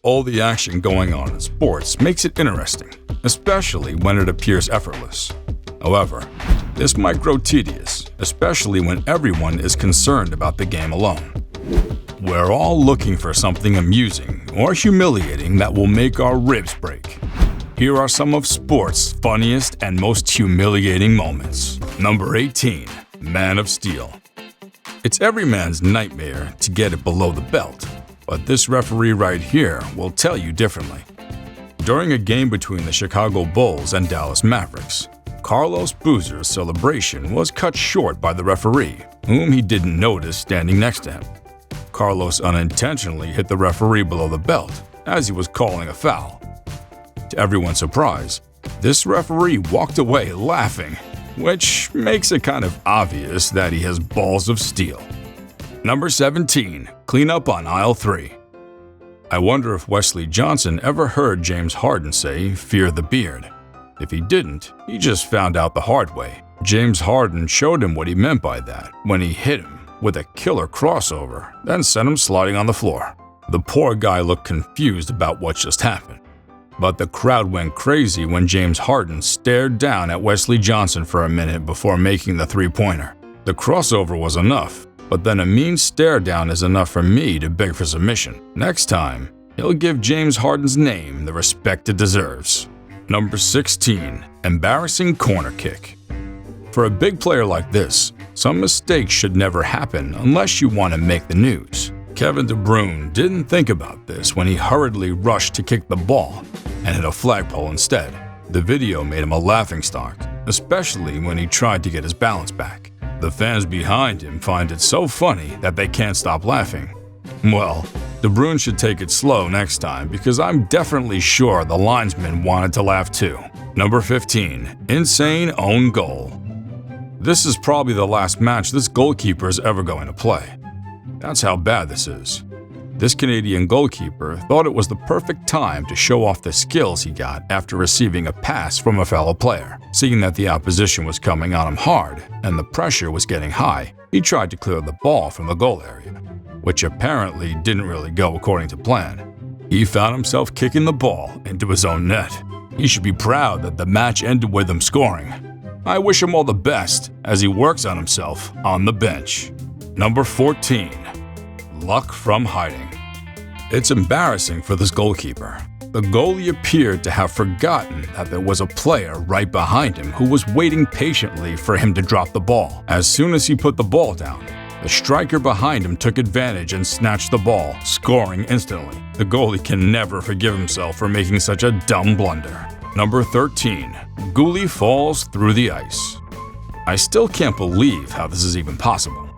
All the action going on in sports makes it interesting, especially when it appears effortless. However, this might grow tedious, especially when everyone is concerned about the game alone. We're all looking for something amusing or humiliating that will make our ribs break. Here are some of sports' funniest and most humiliating moments. Number 18. Man of Steel. It's every man's nightmare to get it below the belt, but this referee right here will tell you differently. During a game between the Chicago Bulls and Dallas Mavericks, Carlos Boozer's celebration was cut short by the referee, whom he didn't notice standing next to him. Carlos unintentionally hit the referee below the belt as he was calling a foul. To everyone's surprise, this referee walked away laughing, which makes it kind of obvious that he has balls of steel. Number 17. Cleanup on aisle 3. I wonder if Wesley Johnson ever heard James Harden say, "Fear the beard." If he didn't, he just found out the hard way. James Harden showed him what he meant by that when he hit him with a killer crossover, then sent him sliding on the floor. The poor guy looked confused about what just happened. But the crowd went crazy when James Harden stared down at Wesley Johnson for a minute before making the three-pointer. The crossover was enough, but then a mean stare down is enough for me to beg for submission. Next time, he'll give James Harden's name the respect it deserves. Number 16. Embarrassing corner kick. For a big player like this, some mistakes should never happen unless you want to make the news. Kevin De Bruyne didn't think about this when he hurriedly rushed to kick the ball and hit a flagpole instead. The video made him a laughingstock, especially when he tried to get his balance back. The fans behind him find it so funny that they can't stop laughing. Well, De Bruyne should take it slow next time because I'm definitely sure the linesman wanted to laugh too. Number 15. Insane own goal. This is probably the last match this goalkeeper is ever going to play. That's how bad this is. This Canadian goalkeeper thought it was the perfect time to show off the skills he got after receiving a pass from a fellow player. Seeing that the opposition was coming on him hard and the pressure was getting high, he tried to clear the ball from the goal area, which apparently didn't really go according to plan. He found himself kicking the ball into his own net. He should be proud that the match ended with him scoring. I wish him all the best as he works on himself on the bench. Number 14. Luck from hiding. It's embarrassing for this goalkeeper. The goalie appeared to have forgotten that there was a player right behind him who was waiting patiently for him to drop the ball. As soon as he put the ball down, the striker behind him took advantage and snatched the ball, scoring instantly. The goalie can never forgive himself for making such a dumb blunder. Number 13. Goalie falls through the ice. I still can't believe how this is even possible.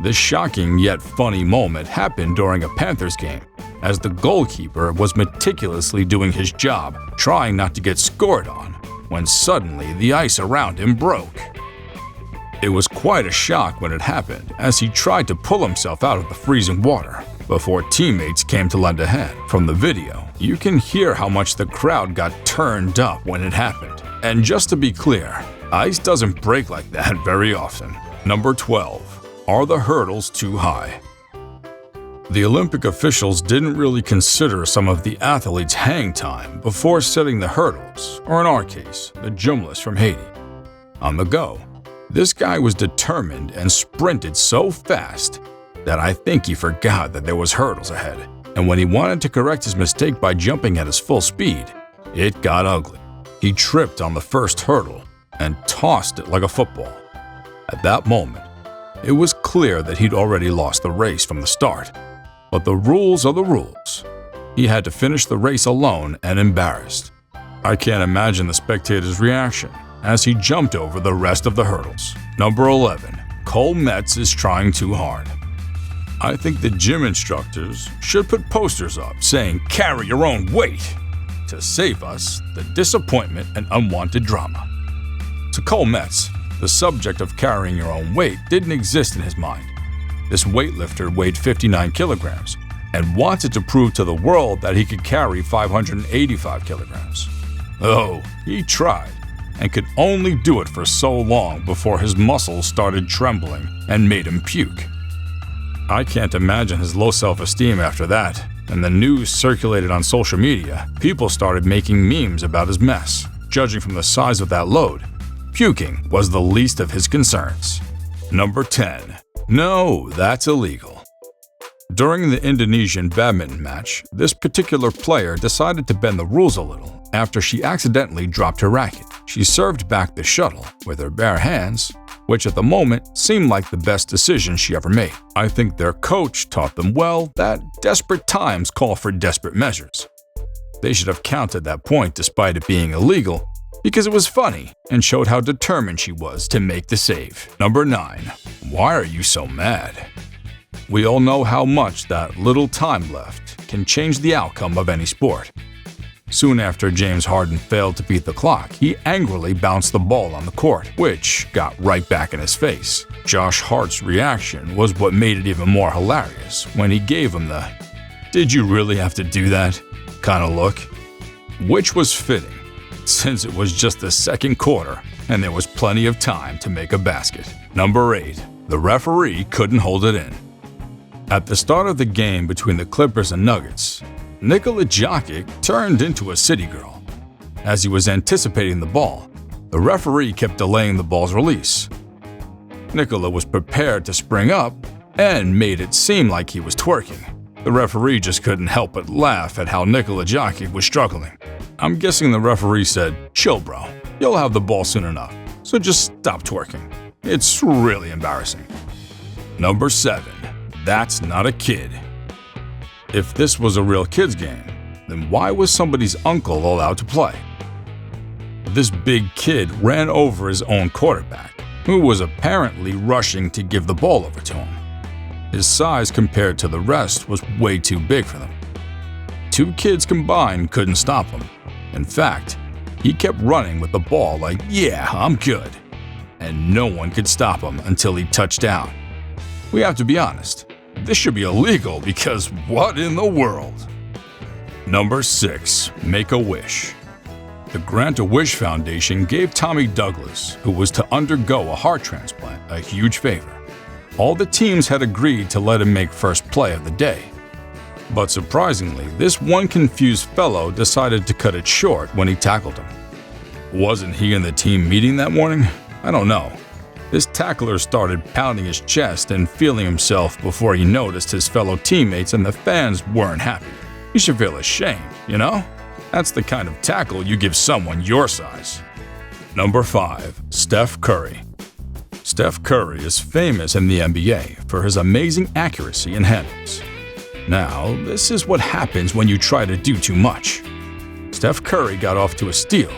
This shocking yet funny moment happened during a Panthers game, as the goalkeeper was meticulously doing his job, trying not to get scored on, when suddenly the ice around him broke. It was quite a shock when it happened, as he tried to pull himself out of the freezing water before teammates came to lend a hand. From the video, you can hear how much the crowd got turned up when it happened. And just to be clear, ice doesn't break like that very often. Number 12. Are the hurdles too high? The Olympic officials didn't really consider some of the athletes' hang time before setting the hurdles, or in our case, the gymnast from Haiti. On the go, this guy was determined and sprinted so fast that I think he forgot that there was hurdles ahead, and when he wanted to correct his mistake by jumping at his full speed, it got ugly. He tripped on the first hurdle and tossed it like a football. At that moment, it was clear that he'd already lost the race from the start. But the rules are the rules. He had to finish the race alone and embarrassed. I can't imagine the spectators' reaction as he jumped over the rest of the hurdles. Number 11. METZ is trying too hard. I think the gym instructors should put posters up saying "carry your own weight" to save us the disappointment and unwanted drama. To METZ, the subject of carrying your own weight didn't exist in his mind. This weightlifter weighed 59 kilograms and wanted to prove to the world that he could carry 585 kilograms. Oh, he tried and could only do it for so long before his muscles started trembling and made him puke. I can't imagine his low self-esteem after that. and the news circulated on social media, people started making memes about his mess. Judging from the size of that load, puking was the least of his concerns. Number 10. No, that's illegal. During the Indonesian badminton match, this particular player decided to bend the rules a little after she accidentally dropped her racket. She served back the shuttle with her bare hands, which at the moment seemed like the best decision she ever made. I think their coach taught them well that desperate times call for desperate measures. They should have counted that point despite it being illegal, because it was funny and showed how determined she was to make the save. Number 9. Why are you so mad? We all know how much that little time left can change the outcome of any sport. Soon after James Harden failed to beat the clock, he angrily bounced the ball on the court, which got right back in his face. Josh Hart's reaction was what made it even more hilarious when he gave him the "Did you really have to do that?" kind of look, which was fitting, since it was just the second quarter and there was plenty of time to make a basket. Number 8. The referee couldn't hold it in. At the start of the game between the Clippers and Nuggets, Nikola Jokic turned into a city girl. As he was anticipating the ball, the referee kept delaying the ball's release. Nikola was prepared to spring up and made it seem like he was twerking. The referee just couldn't help but laugh at how Nikola Jokic was struggling. I'm guessing the referee said, "Chill, bro. You'll have the ball soon enough, so just stop twerking. It's really embarrassing." Number 7. That's not a kid. If this was a real kids game, then why was somebody's uncle allowed to play? This big kid ran over his own quarterback, who was apparently rushing to give the ball over to him. His size compared to the rest was way too big for them. 2 kids combined couldn't stop him. In fact, he kept running with the ball like, "Yeah, I'm good." And no one could stop him until he touched down. We have to be honest, this should be illegal because what in the world? Number 6. Make a wish. The Grant-A-Wish Foundation gave Tommy Douglas, who was to undergo a heart transplant, a huge favor. All the teams had agreed to let him make first play of the day. But surprisingly, this one confused fellow decided to cut it short when he tackled him. Wasn't he in the team meeting that morning? I don't know. This tackler started pounding his chest and feeling himself before he noticed his fellow teammates and the fans weren't happy. You should feel ashamed, you know? That's the kind of tackle you give someone your size. Number 5. Steph Curry. Steph Curry is famous in the NBA for his amazing accuracy and handles. Now, this is what happens when you try to do too much. Steph Curry got off to a steal,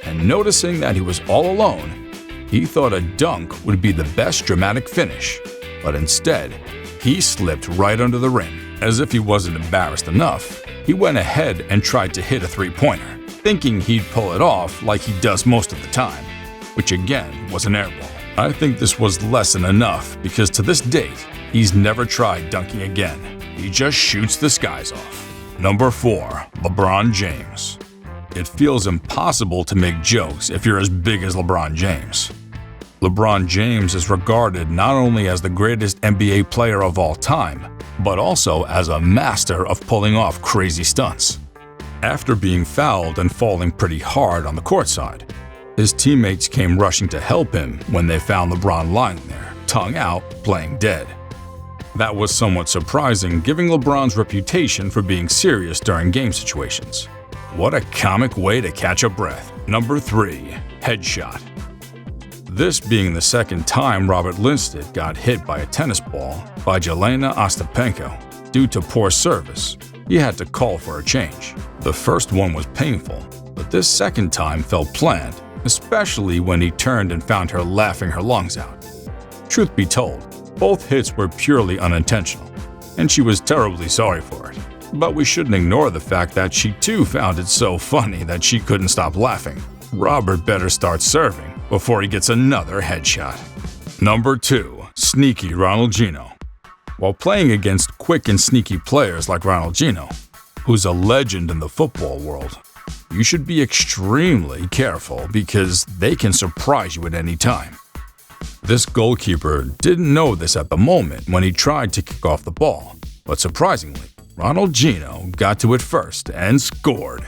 and noticing that he was all alone, he thought a dunk would be the best dramatic finish, but instead, he slipped right under the rim. As if he wasn't embarrassed enough, he went ahead and tried to hit a three-pointer, thinking he'd pull it off like he does most of the time, which again was an air ball. I think this was less than enough because to this date, he's never tried dunking again. He just shoots the skies off. Number 4. LeBron James. It feels impossible to make jokes if you're as big as LeBron James. LeBron James is regarded not only as the greatest NBA player of all time, but also as a master of pulling off crazy stunts. After being fouled and falling pretty hard on the courtside, his teammates came rushing to help him when they found LeBron lying there, tongue out, playing dead. That was somewhat surprising given LeBron's reputation for being serious during game situations. What a comic way to catch a breath. Number 3. Headshot. This being the second time Robert Lindstedt got hit by a tennis ball by Jelena Ostapenko. Due to poor service, he had to call for a change. The first one was painful, but this second time felt planned, especially when he turned and found her laughing her lungs out. Truth be told, both hits were purely unintentional, and she was terribly sorry for it. But we shouldn't ignore the fact that she too found it so funny that she couldn't stop laughing. Robert better start serving before he gets another headshot. Number 2. Sneaky Ronaldinho. While playing against quick and sneaky players like Ronaldinho, who's a legend in the football world, you should be extremely careful because they can surprise you at any time. This goalkeeper didn't know this at the moment when he tried to kick off the ball, but surprisingly, Ronaldinho got to it first and scored.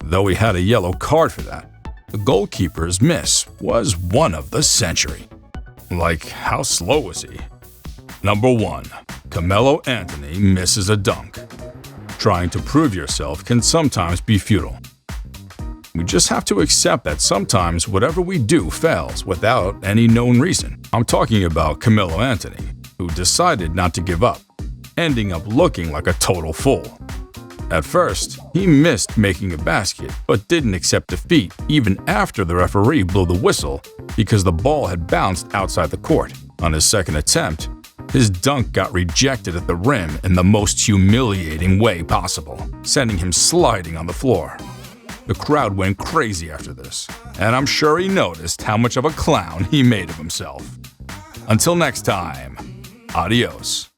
Though he had a yellow card for that, the goalkeeper's miss was one of the century. Like, how slow was he? Number 1. CAMELLO Anthony misses a dunk. Trying to prove yourself can sometimes be futile. We just have to accept that sometimes whatever we do fails without any known reason. I'm talking about CAMELLO Anthony, who decided not to give up, ending up looking like a total fool. At first, he missed making a basket, but didn't accept defeat even after the referee blew the whistle because the ball had bounced outside the court. On his second attempt, his dunk got rejected at the rim in the most humiliating way possible, sending him sliding on the floor. The crowd went crazy after this, and I'm sure he noticed how much of a clown he made of himself. Until next time, adios.